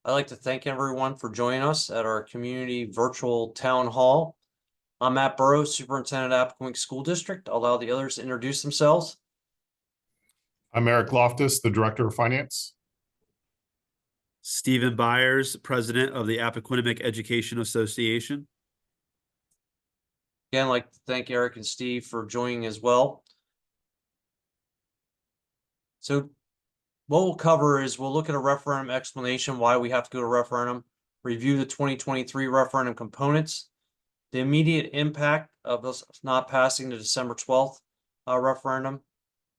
I'd like to thank everyone for joining us at our community virtual town hall. I'm Matt Burrows, Superintendent of Appoquinimink School District. I'll allow the others to introduce themselves. I'm Eric Loftus, the Director of Finance. Stephen Byers, President of the Appoquinimink Education Association. Again, I'd like to thank Eric and Steve for joining as well. So what we'll cover is we'll look at a referendum explanation, why we have to go to referendum, review the 2023 referendum components, the immediate impact of us not passing the December 12th referendum,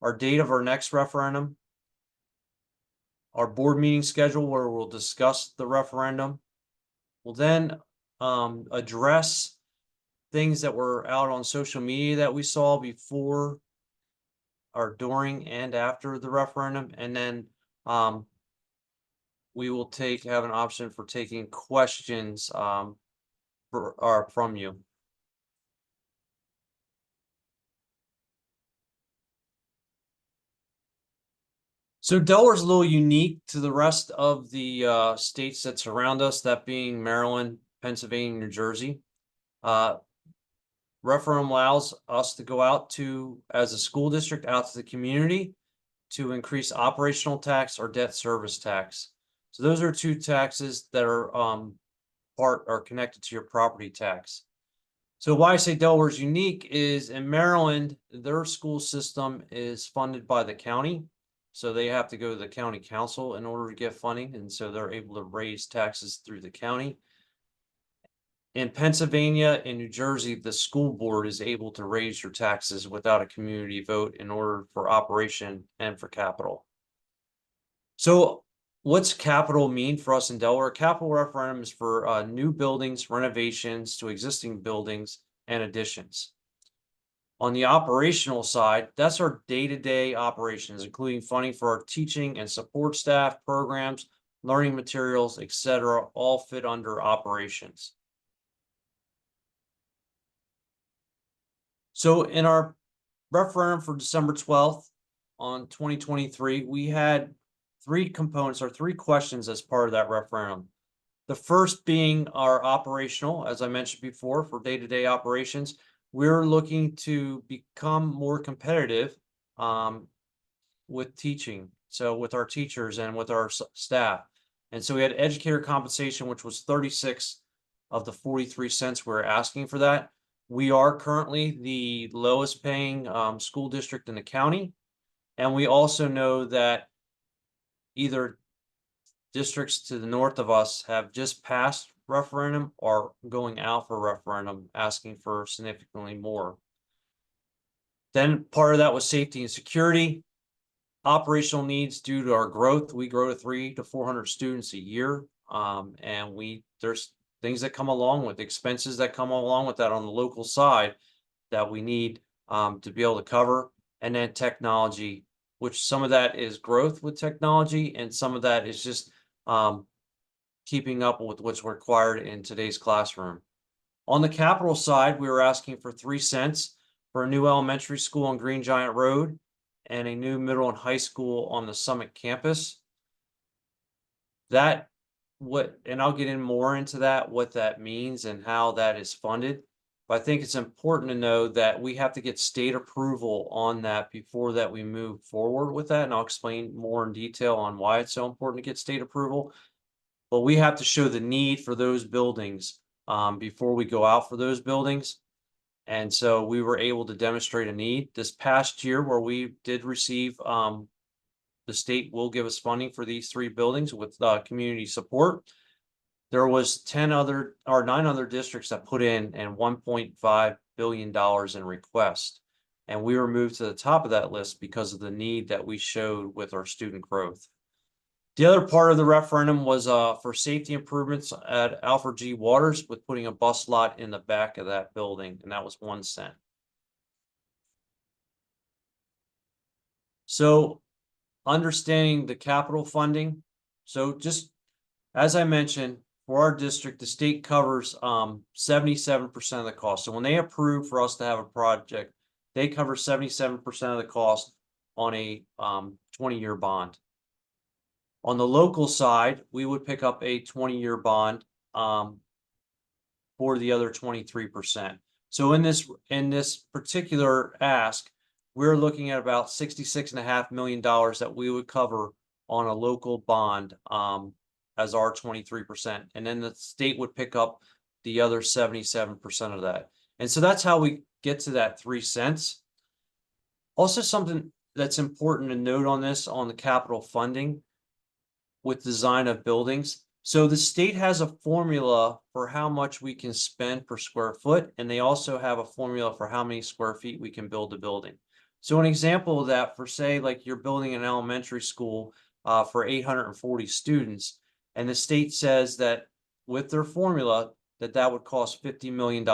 our date of our next referendum, our board meeting schedule where we'll discuss the referendum. We'll then address things that were out on social media that we saw before or during and after the referendum, and then we will have an option for taking questions from you. So Delaware's a little unique to the rest of the states that surround us, that being Maryland, Pennsylvania, New Jersey. Referendum allows us to go out to, as a school district, out to the community to increase operational tax or debt service tax. So those are two taxes that are connected to your property tax. So why I say Delaware is unique is in Maryland, their school system is funded by the county. So they have to go to the county council in order to get funding. And so they're able to raise taxes through the county. In Pennsylvania and New Jersey, the school board is able to raise your taxes without a community vote in order for operation and for capital. So what's capital mean for us in Delaware? Capital referendum is for new buildings, renovations to existing buildings, and additions. On the operational side, that's our day-to-day operations, including funding for our teaching and support staff, programs, learning materials, etc., all fit under operations. So in our referendum for December 12th on 2023, we had three components or three questions as part of that referendum. The first being our operational, as I mentioned before, for day-to-day operations. We're looking to become more competitive with teaching, so with our teachers and with our staff. And so we had educator compensation, which was 36 of the 43 cents we were asking for that. We are currently the lowest paying school district in the county. And we also know that either districts to the north of us have just passed referendum or going out for referendum asking for significantly more. Then part of that was safety and security, operational needs due to our growth. We grow to 300 to 400 students a year. And there's things that come along with expenses that come along with that on the local side that we need to be able to cover. And then technology, which some of that is growth with technology and some of that is just keeping up with what's required in today's classroom. On the capital side, we were asking for 3 cents for a new elementary school on Green Giant Road and a new middle and high school on the Summit campus. And I'll get in more into that, what that means and how that is funded. But I think it's important to know that we have to get state approval on that before that we move forward with that. And I'll explain more in detail on why it's so important to get state approval. But we have to show the need for those buildings before we go out for those buildings. And so we were able to demonstrate a need this past year where we did receive the state will give us funding for these 3 buildings with community support. There was 9 other districts that put in and $1.5 billion in request. And we were moved to the top of that list because of the need that we showed with our student growth. The other part of the referendum was for safety improvements at Alfred G. Waters with putting a bus lot in the back of that building, and that was 1 cent. So understanding the capital funding. So just as I mentioned, for our district, the state covers 77% of the cost. So when they approve for us to have a project, they cover 77% of the cost on a 20-year bond. On the local side, we would pick up a 20-year bond for the other 23%. So in this particular ask, we're looking at about $66.5 million that we would cover on a local bond as our 23%. And then the state would pick up the other 77% of that. And so that's how we get to that 3 cents. Also, something that's important to note on this, on the capital funding with design of buildings. So the state has a formula for how much we can spend per square foot, and they also have a formula for how many square feet we can build a building. So an example of that, for say, like you're building an elementary school for 840 students, and the state says that with their formula that would cost $50 million.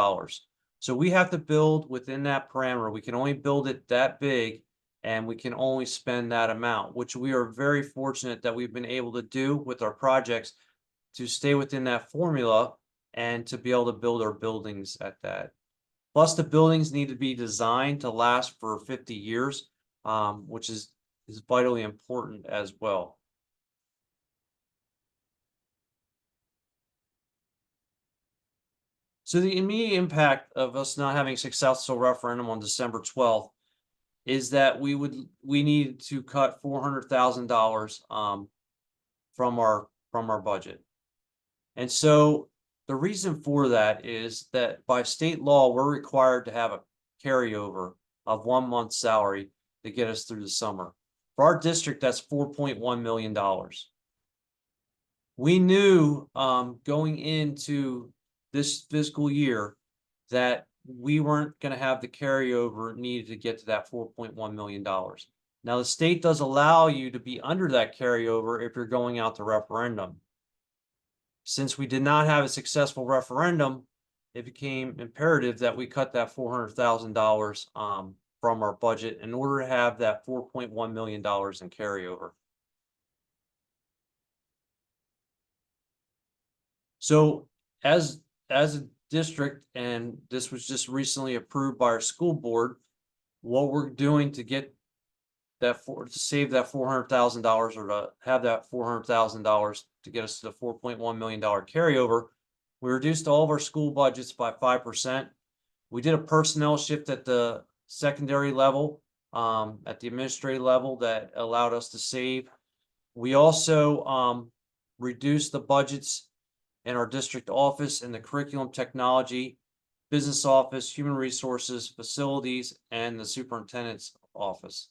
So we have to build within that parameter. We can only build it that big, and we can only spend that amount, which we are very fortunate that we've been able to do with our projects, to stay within that formula and to be able to build our buildings at that. Plus, the buildings need to be designed to last for 50 years, which is vitally important as well. So the immediate impact of us not having a successful referendum on December 12th is that we need to cut $400,000 from our budget. And so the reason for that is that by state law, we're required to have a carryover of 1 month's salary to get us through the summer. For our district, that's $4.1 million. We knew going into this fiscal year that we weren't going to have the carryover needed to get to that $4.1 million. Now, the state does allow you to be under that carryover if you're going out to referendum. Since we did not have a successful referendum, it became imperative that we cut that $400,000 from our budget in order to have that $4.1 million in carryover. So as a district, and this was just recently approved by our school board, what we're doing to get that to save that $400,000 or to have that $400,000 to get us to the $4.1 million carryover, we reduced all of our school budgets by 5%. We did a personnel shift at the secondary level, at the administrative level, that allowed us to save. We also reduced the budgets in our district office and the curriculum, technology, business office, human resources, facilities, and the superintendent's office.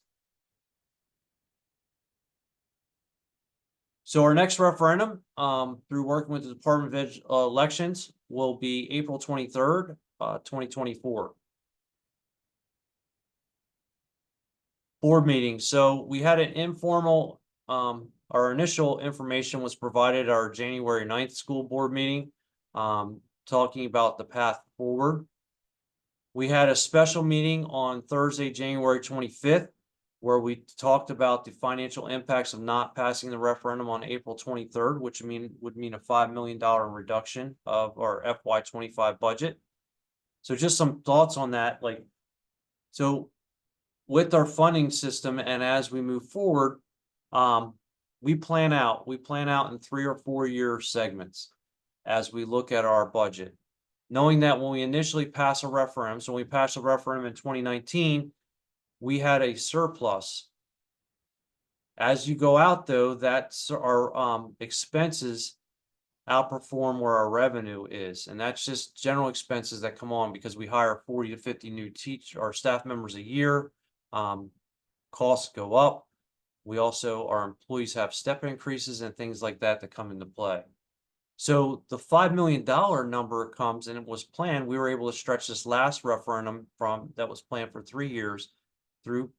So our next referendum, through working with the Department of Elections, will be April 23rd, 2024. Board meeting. So we had an informal, our initial information was provided at our January 9th school board meeting, talking about the path forward. We had a special meeting on Thursday, January 25th, where we talked about the financial impacts of not passing the referendum on April 23rd, which would mean a $5 million reduction of our FY25 budget. So just some thoughts on that. So with our funding system, and as we move forward, we plan out in 3 or 4 year segments as we look at our budget, knowing that when we initially pass a referendum, so when we passed a referendum in 2019, we had a surplus. As you go out, though, that's our expenses outperform where our revenue is, and that's just general expenses that come on because we hire 40 to 50 new staff members a year. Costs go up. We also, our employees have step increases and things like that that come into play. So the $5 million number comes, and it was planned. We were able to stretch this last referendum that was planned for 3 years through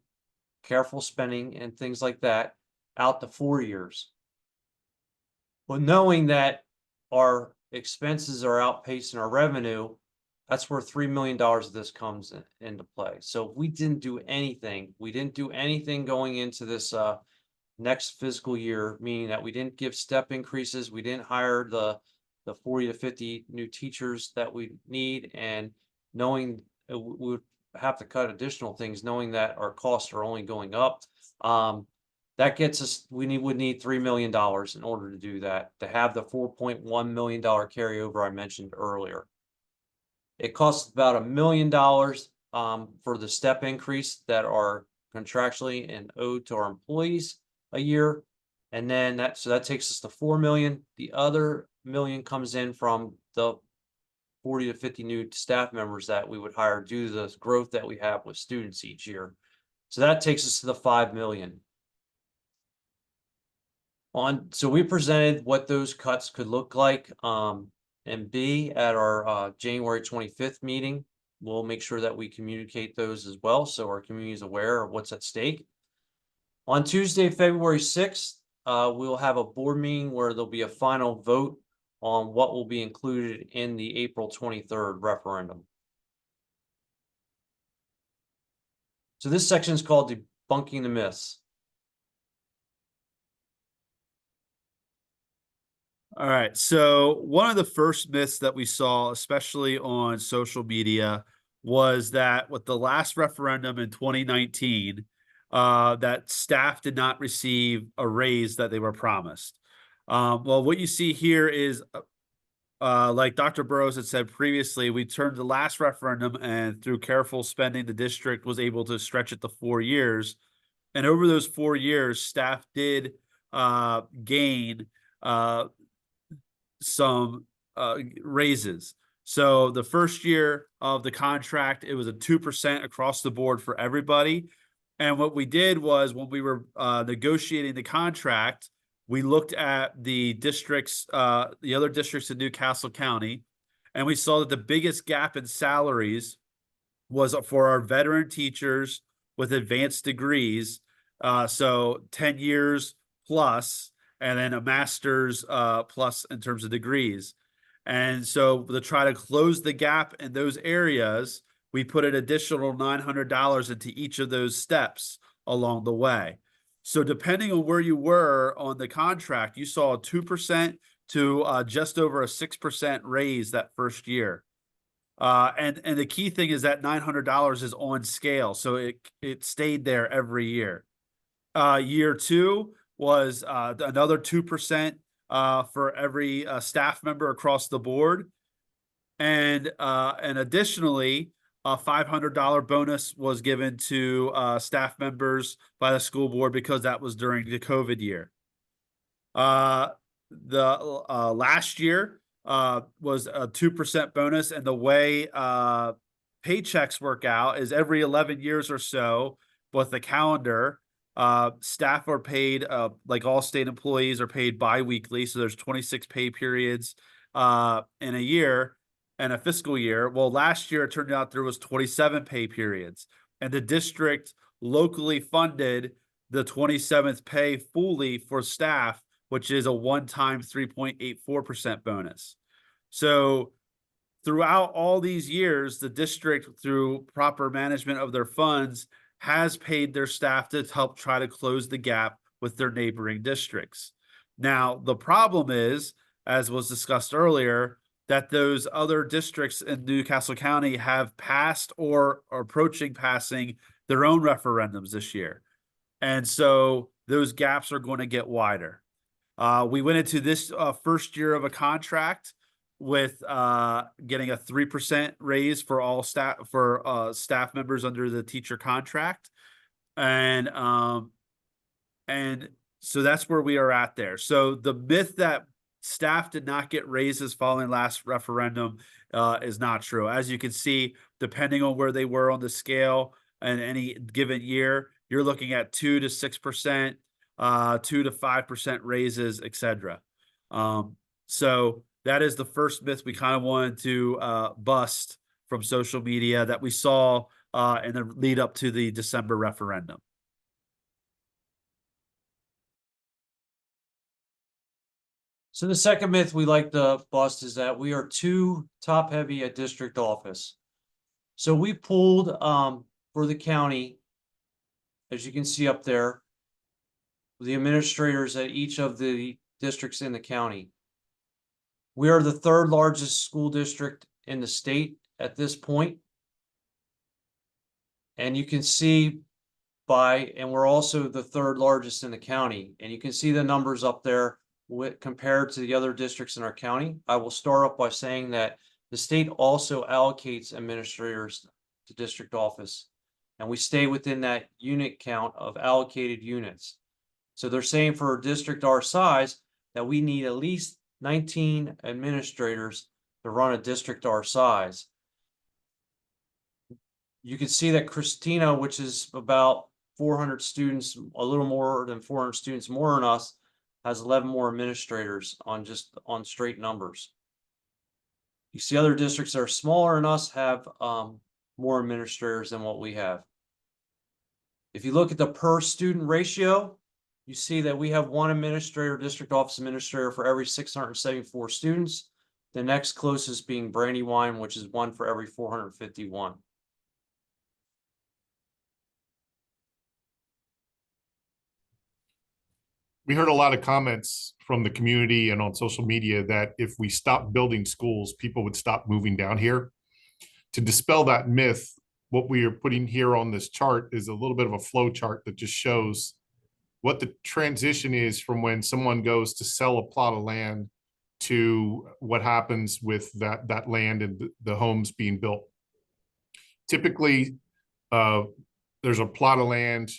careful spending and things like that out to 4 years. But knowing that our expenses are outpacing our revenue, that's where $3 million of this comes into play. So we didn't do anything. We didn't do anything going into this next fiscal year, meaning that we didn't give step increases. We didn't hire the 40 to 50 new teachers that we need, and knowing we would have to cut additional things, knowing that our costs are only going up. That gets us, would need $3 million in order to do that, to have the $4.1 million carryover I mentioned earlier. It costs about $1 million for the step increase that are contractually and owed to our employees a year. And then that takes us to 4 million. The other million comes in from the 40 to 50 new staff members that we would hire due to the growth that we have with students each year. So that takes us to the 5 million. So we presented what those cuts could look like and be at our January 25th meeting. We'll make sure that we communicate those as well, so our community is aware of what's at stake. On Tuesday, February 6th, we'll have a board meeting where there'll be a final vote on what will be included in the April 23rd referendum. So this section is called Bunking the Miss. All right. So one of the first myths that we saw, especially on social media, was that with the last referendum in 2019, that staff did not receive a raise that they were promised. Well, what you see here is, like Dr. Burrows had said previously, we turned the last referendum, and through careful spending, the district was able to stretch it to 4 years. And over those 4 years, staff did gain some raises. So the first year of the contract, it was a 2% across the board for everybody. And what we did was, when we were negotiating the contract, we looked at the districts, the other districts in Newcastle County, and we saw that the biggest gap in salaries was for our veteran teachers with advanced degrees, so 10 years plus, and then a master's plus in terms of degrees. And so to try to close the gap in those areas, we put an additional $900 into each of those steps along the way. So depending on where you were on the contract, you saw a 2% to just over a 6% raise that first year. And the key thing is that $900 is on scale, so it stayed there every year. Year 2 was another 2% for every staff member across the board, and additionally, a $500 bonus was given to staff members by the school board because that was during the COVID year. The last year was a 2% bonus, and the way paychecks work out is every 11 years or so with the calendar, staff are paid, like all state employees are paid bi-weekly. So there's 26 pay periods in a year and a fiscal year. Well, last year it turned out there was 27 pay periods, and the district locally funded the 27th pay fully for staff, which is a one-time 3.84% bonus. So throughout all these years, the district, through proper management of their funds, has paid their staff to help try to close the gap with their neighboring districts. Now, the problem is, as was discussed earlier, that those other districts in Newcastle County have passed or are approaching passing their own referendums this year. And so those gaps are going to get wider. We went into this first year of a contract with getting a 3% raise for all staff, for staff members under the teacher contract, and so that's where we are at there. So the myth that staff did not get raises following last referendum is not true. As you can see, depending on where they were on the scale in any given year, you're looking at 2 to 6%, 2 to 5% raises, etc. So that is the first myth we kind of wanted to bust from social media that we saw in the lead up to the December referendum. So the second myth we like to bust is that we are too top-heavy at district office. So we pulled for the county, as you can see up there, the administrators at each of the districts in the county. We are the third largest school district in the state at this point. And you can see and we're also the third largest in the county. And you can see the numbers up there compared to the other districts in our county. I will start off by saying that the state also allocates administrators to district office, and we stay within that unit count of allocated units. So they're saying for a district our size that we need at least 19 administrators to run a district our size. You can see that Christina, which is about 400 students, a little more than 400 students more than us, has 11 more administrators on straight numbers. You see other districts that are smaller than us have more administrators than what we have. If you look at the per student ratio, you see that we have one administrator, district office administrator for every 674 students. The next closest being Brandywine, which is one for every 451. We heard a lot of comments from the community and on social media that if we stopped building schools, people would stop moving down here. To dispel that myth, what we are putting here on this chart is a little bit of a flow chart that just shows what the transition is from when someone goes to sell a plot of land to what happens with that land and the homes being built. Typically, there's a plot of land.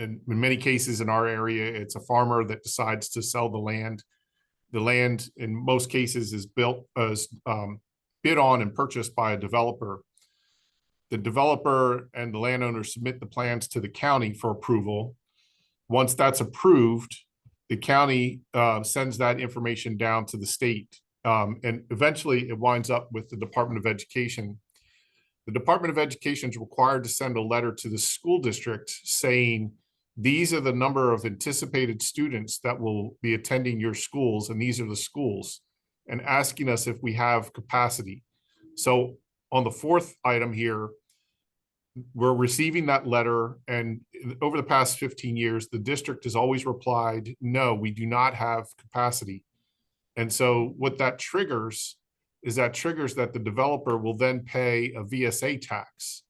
And in many cases in our area, it's a farmer that decides to sell the land. The land, in most cases, is built as bid on and purchased by a developer. The developer and the landowner submit the plans to the county for approval. Once that's approved, the county sends that information down to the state. And eventually it winds up with the Department of Education. The Department of Education is required to send a letter to the school district saying, these are the number of anticipated students that will be attending your schools, and these are the schools, and asking us if we have capacity. So on the fourth item here, we're receiving that letter, and over the past 15 years, the district has always replied, no, we do not have capacity. And so what that triggers is that the developer will then pay a VSA tax.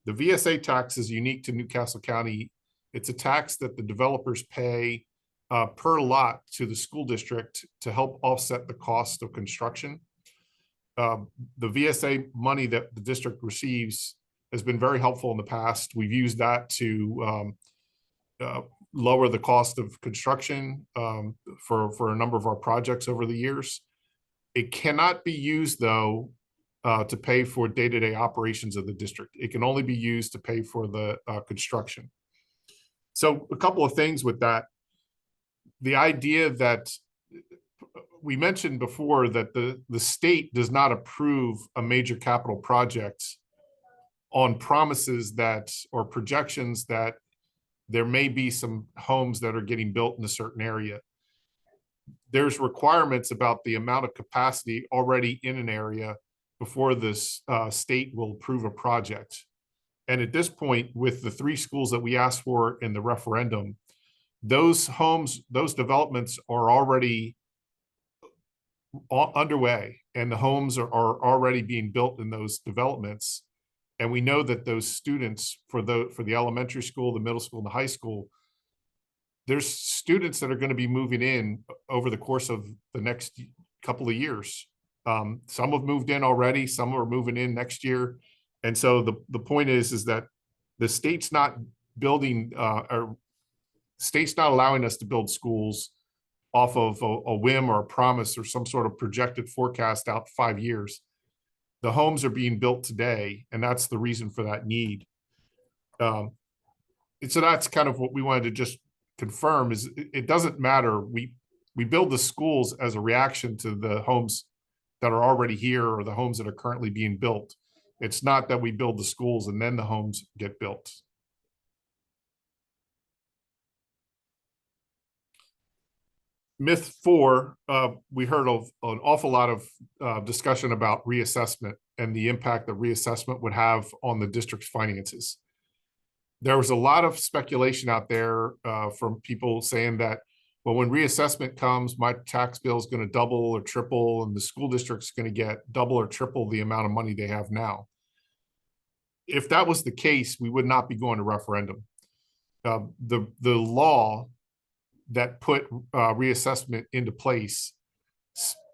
The VSA tax is unique to Newcastle County. It's a tax that the developers pay per lot to the school district to help offset the cost of construction. The VSA money that the district receives has been very helpful in the past. We've used that to lower the cost of construction for a number of our projects over the years. It cannot be used, though, to pay for day-to-day operations of the district. It can only be used to pay for the construction. So a couple of things with that. The idea that we mentioned before that the state does not approve a major capital project on promises that, or projections that there may be some homes that are getting built in a certain area. There's requirements about the amount of capacity already in an area before this state will approve a project. And at this point, with the 3 schools that we asked for in the referendum, those homes, those developments are already underway, and the homes are already being built in those developments. And we know that those students for the elementary school, the middle school, and the high school, there's students that are going to be moving in over the course of the next couple of years. Some have moved in already, some are moving in next year. And so the point is that the state's not building, or state's not allowing us to build schools off of a whim or a promise or some sort of projected forecast out 5 years. The homes are being built today, and that's the reason for that need. And so that's kind of what we wanted to just confirm is it doesn't matter. We build the schools as a reaction to the homes that are already here or the homes that are currently being built. It's not that we build the schools and then the homes get built. Myth 4, we heard of an awful lot of discussion about reassessment and the impact that reassessment would have on the district's finances. There was a lot of speculation out there from people saying that, well, when reassessment comes, my tax bill is going to double or triple, and the school district's going to get double or triple the amount of money they have now. If that was the case, we would not be going to referendum. the law that put reassessment into place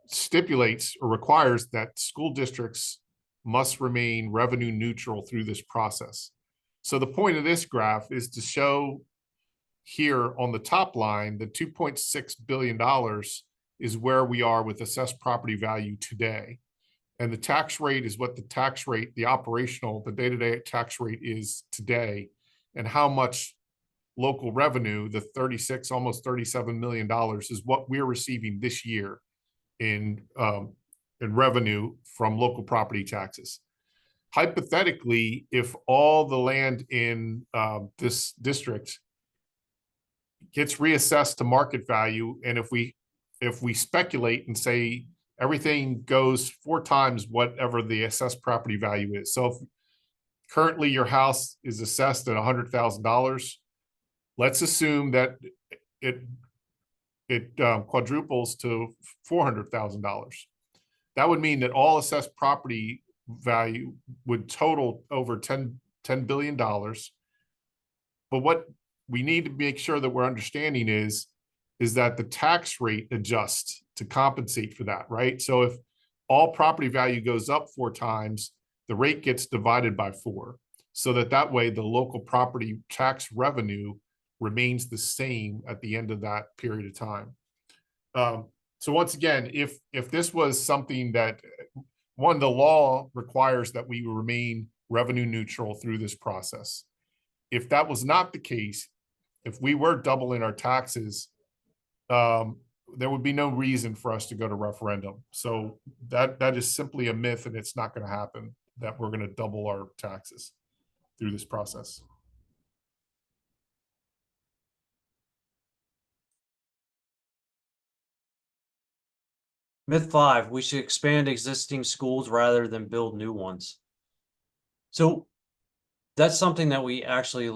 stipulates or requires that school districts must remain revenue neutral through this process. So the point of this graph is to show here on the top line, the $2.6 billion is where we are with assessed property value today. And the tax rate is what the tax rate, the operational, the day-to-day tax rate is today, and how much local revenue, the 36, almost $37 million is what we're receiving this year in revenue from local property taxes. Hypothetically, if all the land in this district gets reassessed to market value, and if we speculate and say everything goes 4 times whatever the assessed property value is. So if currently your house is assessed at $100,000, let's assume that it quadruples to $400,000. That would mean that all assessed property value would total over $10 billion. But what we need to make sure that we're understanding is that the tax rate adjusts to compensate for that, right? So if all property value goes up 4 times, the rate gets divided by 4, so that way the local property tax revenue remains the same at the end of that period of time. So once again, if this was something that, one, the law requires that we remain revenue neutral through this process. If that was not the case, if we were doubling our taxes, there would be no reason for us to go to referendum. So that is simply a myth, and it's not going to happen that we're going to double our taxes through this process. Myth 5, we should expand existing schools rather than build new ones. So that's something that we actually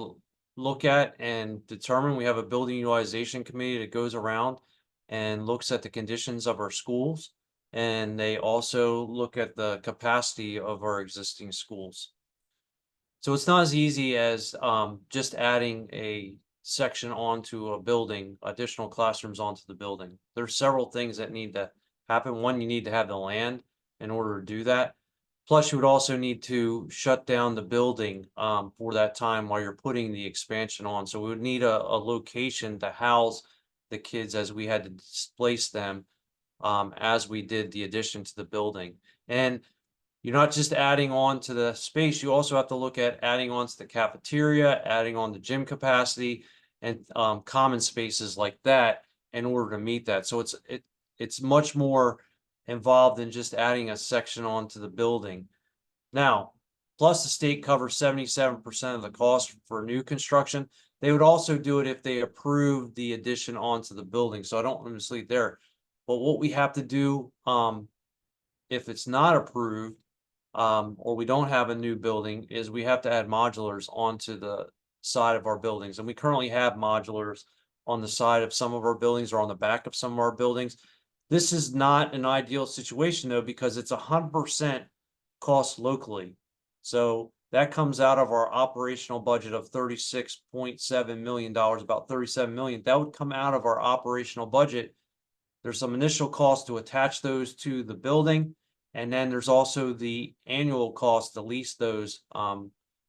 look at and determine. We have a building utilization committee that goes around and looks at the conditions of our schools, and they also look at the capacity of our existing schools. So it's not as easy as just adding a section onto a building, additional classrooms onto the building. There's several things that need to happen. One, you need to have the land in order to do that. Plus, you would also need to shut down the building for that time while you're putting the expansion on. So we would need a location to house the kids as we had to displace them as we did the addition to the building. And you're not just adding on to the space, you also have to look at adding on to the cafeteria, adding on the gym capacity, and common spaces like that in order to meet that. So it's much more involved than just adding a section onto the building. Now, plus the state covers 77% of the cost for new construction. They would also do it if they approve the addition onto the building. So I don't want to mislead there. But what we have to do, if it's not approved, or we don't have a new building, is we have to add modulars onto the side of our buildings. And we currently have modulars on the side of some of our buildings or on the back of some of our buildings. This is not an ideal situation though, because it's 100% cost locally. So that comes out of our operational budget of $36.7 million, about $37 million. That would come out of our operational budget. There's some initial cost to attach those to the building. And then there's also the annual cost to lease those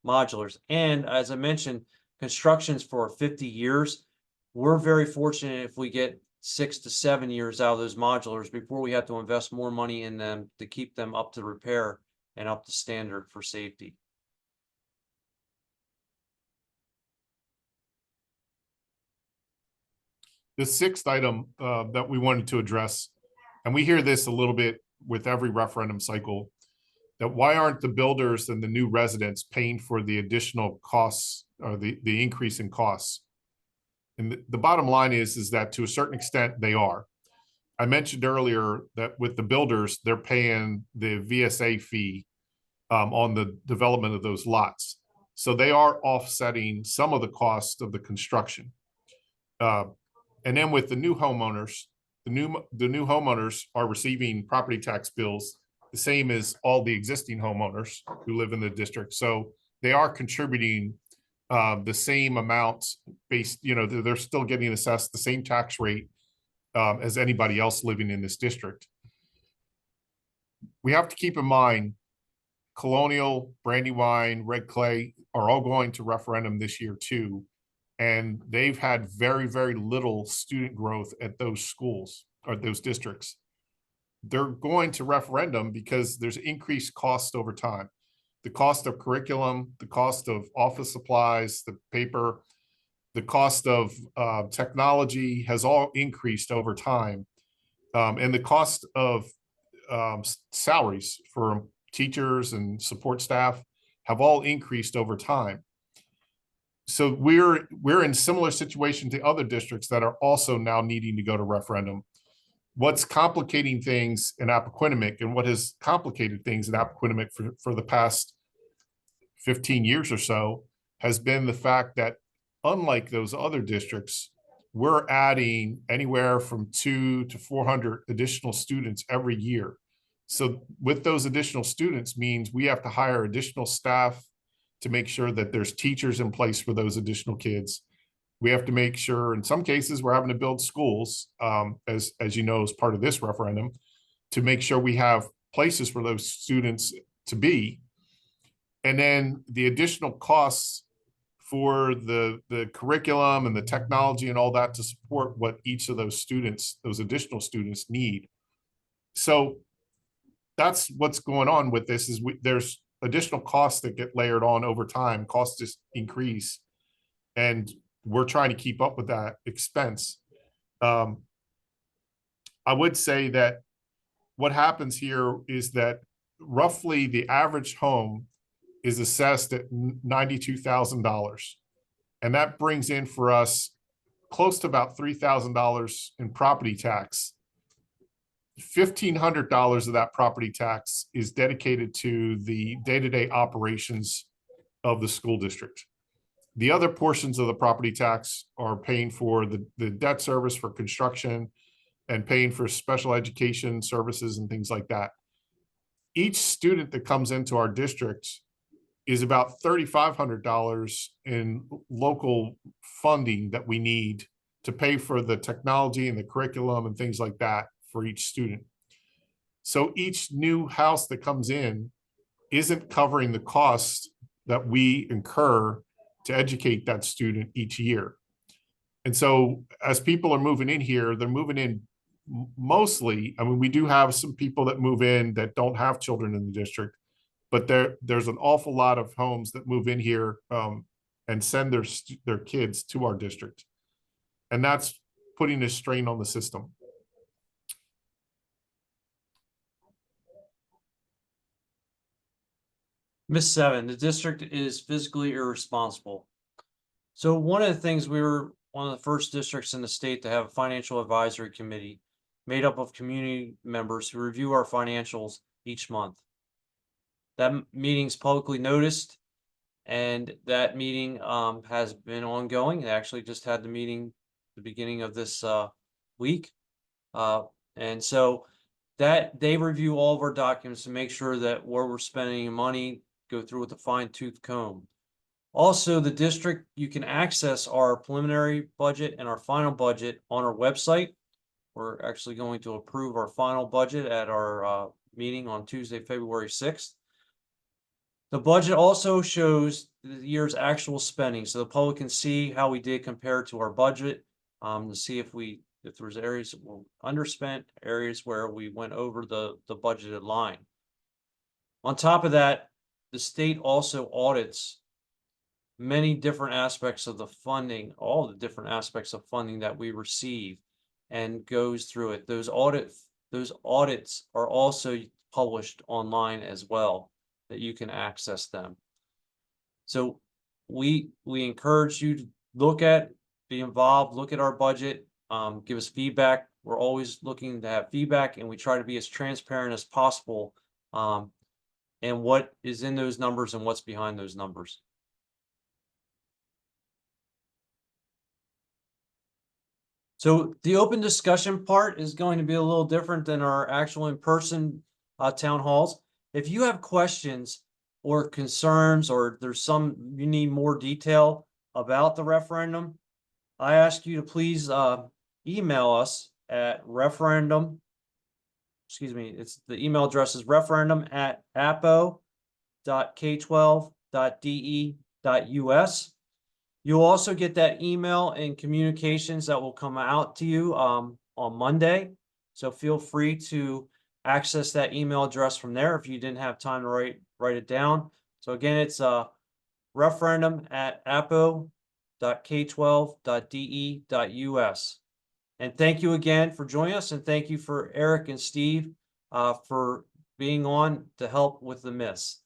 modulars. And as I mentioned, construction's for 50 years. We're very fortunate if we get 6 to 7 years out of those modulars before we have to invest more money in them to keep them up to repair and up to standard for safety. The sixth item that we wanted to address, and we hear this a little bit with every referendum cycle, that why aren't the builders and the new residents paying for the additional costs or the increase in costs? And the bottom line is that to a certain extent they are. I mentioned earlier that with the builders, they're paying the VSA fee on the development of those lots. So they are offsetting some of the cost of the construction. And then with the new homeowners, the new homeowners are receiving property tax bills the same as all the existing homeowners who live in the district. So they are contributing the same amount based, they're still getting assessed the same tax rate as anybody else living in this district. We have to keep in mind Colonial, Brandywine, Red Clay are all going to referendum this year too. And they've had very, very little student growth at those schools or those districts. They're going to referendum because there's increased cost over time. The cost of curriculum, the cost of office supplies, the paper, the cost of technology has all increased over time. And the cost of salaries for teachers and support staff have all increased over time. So we're in similar situation to other districts that are also now needing to go to referendum. What's complicating things in Appoquinimink and what has complicated things in Appoquinimink for the past 15 years or so has been the fact that unlike those other districts, we're adding anywhere from 200 to 400 additional students every year. So with those additional students means we have to hire additional staff to make sure that there's teachers in place for those additional kids. We have to make sure, in some cases, we're having to build schools, as you know, as part of this referendum, to make sure we have places for those students to be. And then the additional costs for the curriculum and the technology and all that to support what each of those students, those additional students need. So that's what's going on with this is there's additional costs that get layered on over time, costs just increase. And we're trying to keep up with that expense. I would say that what happens here is that roughly the average home is assessed at $92,000. And that brings in for us close to about $3,000 in property tax. $1,500 of that property tax is dedicated to the day-to-day operations of the school district. The other portions of the property tax are paying for the debt service for construction and paying for special education services and things like that. Each student that comes into our district is about $3,500 in local funding that we need to pay for the technology and the curriculum and things like that for each student. So each new house that comes in isn't covering the costs that we incur to educate that student each year. And so as people are moving in here, they're moving in mostly, I mean, we do have some people that move in that don't have children in the district, but there's an awful lot of homes that move in here and send their kids to our district. And that's putting a strain on the system. Miss 7, the district is fiscally irresponsible. So one of the things, we were one of the first districts in the state to have a financial advisory committee made up of community members who review our financials each month. That meeting's publicly noticed, and that meeting has been ongoing. They actually just had the meeting the beginning of this week. And so that they review all of our documents to make sure that where we're spending money, go through with a fine-tooth comb. Also, the district, you can access our preliminary budget and our final budget on our website. We're actually going to approve our final budget at our meeting on Tuesday, February 6th. The budget also shows the year's actual spending, so the public can see how we did compared to our budget, to see if there's areas that were underspent, areas where we went over the budgeted line. On top of that, the state also audits many different aspects of the funding, all the different aspects of funding that we receive, and goes through it. Those audits are also published online as well, that you can access them. So we encourage you to be involved, look at our budget, give us feedback. We're always looking to have feedback, and we try to be as transparent as possible and what is in those numbers and what's behind those numbers. So the open discussion part is going to be a little different than our actual in-person town halls. If you have questions or concerns, or there's you need more detail about the referendum, I ask you to please email us at referendum. Excuse me, the email address is referendum@apo.k12.de.us. You'll also get that email and communications that will come out to you on Monday. So feel free to access that email address from there if you didn't have time to write it down. So again, it's referendum@apo.k12.de.us. And thank you again for joining us, and thank you for Eric and Steve for being on to help with the miss.